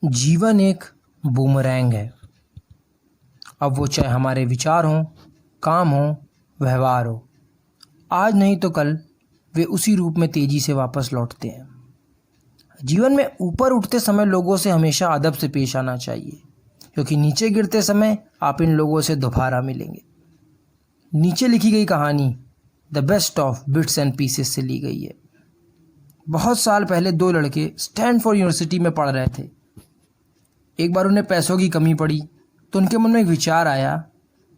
जीवन एक बूमरैंग है। अब वो चाहे हमारे विचार हों, काम हो, व्यवहार हो, आज नहीं तो कल वे उसी रूप में तेजी से वापस लौटते हैं। जीवन में ऊपर उठते समय लोगों से हमेशा अदब से पेश आना चाहिए, क्योंकि नीचे गिरते समय आप इन लोगों से दोबारा मिलेंगे। नीचे लिखी गई कहानी the best of bits and pieces से ली गई है। बहुत साल पहले दो लड़के स्टैनफोर्ड यूनिवर्सिटी में पढ़ रहे थे। एक बार उन्हें पैसों की कमी पड़ी तो उनके मन में एक विचार आया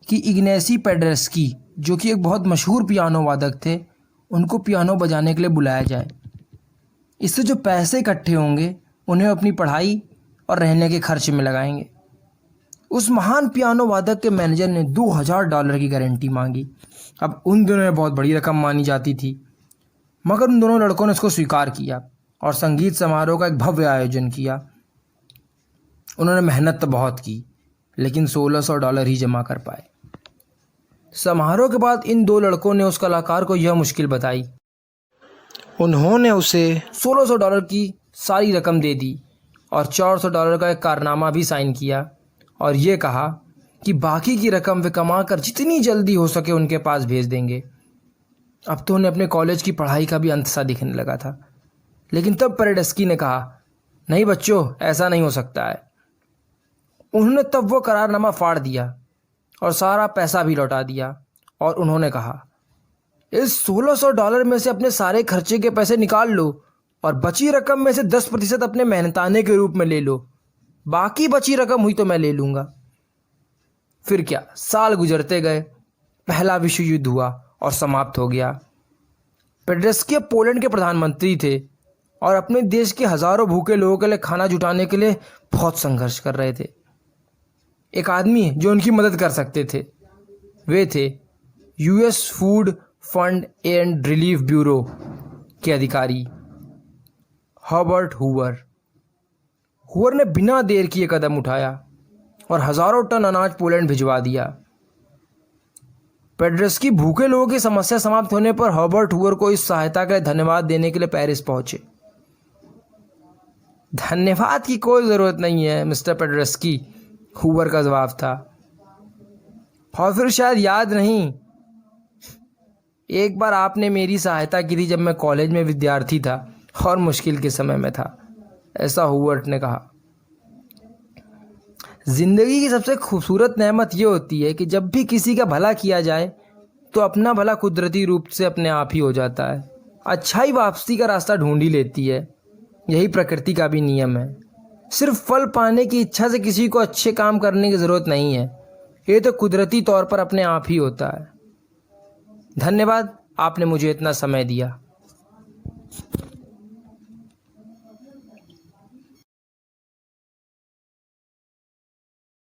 कि इग्नेसी पेड्रेस्की, जो कि एक बहुत मशहूर पियानो वादक थे, उनको पियानो बजाने के लिए बुलाया जाए। इससे जो पैसे इकट्ठे होंगे उन्हें अपनी पढ़ाई और रहने के खर्च में लगाएंगे। उस महान पियानो वादक के मैनेजर ने $2000 की गारंटी मांगी। अब उन दोनों में बहुत बड़ी रकम मानी जाती थी, मगर उन दोनों लड़कों ने उसको स्वीकार किया और संगीत समारोह का एक भव्य आयोजन किया। उन्होंने मेहनत तो बहुत की, लेकिन $1600 ही जमा कर पाए। समारोह के बाद इन दो लड़कों ने उस कलाकार को यह मुश्किल बताई। उन्होंने उसे $1600 की सारी रकम दे दी और $400 का एक कारनामा भी साइन किया और ये कहा कि बाकी की रकम वे कमाकर जितनी जल्दी हो सके उनके पास भेज देंगे। अब तो उन्हें अपने कॉलेज की पढ़ाई का भी अंत सा दिखने लगा था, लेकिन तब पेरेडेस्की ने कहा, नहीं बच्चों, ऐसा नहीं हो सकता है। उन्होंने तब वो करारनामा फाड़ दिया और सारा पैसा भी लौटा दिया और उन्होंने कहा, इस $1600 में से अपने सारे खर्चे के पैसे निकाल लो और बची रकम में से 10% अपने मेहनताने के रूप में ले लो। बाकी बची रकम हुई तो मैं ले लूँगा। फिर क्या, साल गुजरते गए, पहला विश्व युद्ध हुआ और समाप्त हो गया। पेड्रेस्की पोलैंड के प्रधानमंत्री थे और अपने देश के हज़ारों भूखे लोगों के लिए खाना जुटाने के लिए बहुत संघर्ष कर रहे थे। एक आदमी जो उनकी मदद कर सकते थे, वे थे US food fund and relief bureau के अधिकारी हर्बर्ट हूवर। हूवर ने बिना देर किए कदम उठाया और हज़ारों टन अनाज पोलैंड भिजवा दिया। पेड्रेस्की भूखे लोगों की समस्या समाप्त होने पर हर्बर्ट हूवर को इस सहायता के लिए धन्यवाद देने के लिए पेरिस पहुंचे। धन्यवाद की कोई ज़रूरत नहीं है मिस्टर पेड्रेस्की, हूवर का जवाब था। और फिर शायद याद नहीं, एक बार आपने मेरी सहायता की थी जब मैं कॉलेज में विद्यार्थी था और मुश्किल के समय में था, ऐसा हूवर ने कहा। जिंदगी की सबसे खूबसूरत नेमत यह होती है कि जब भी किसी का भला किया जाए तो अपना भला कुदरती रूप से अपने आप ही हो जाता है। अच्छाई वापसी का रास्ता ढूंढ ही लेती है। यही प्रकृति का भी नियम है। सिर्फ फल पाने की इच्छा से किसी को अच्छे काम करने की ज़रूरत नहीं है, ये तो कुदरती तौर पर अपने आप ही होता है। धन्यवाद, आपने मुझे इतना समय दिया।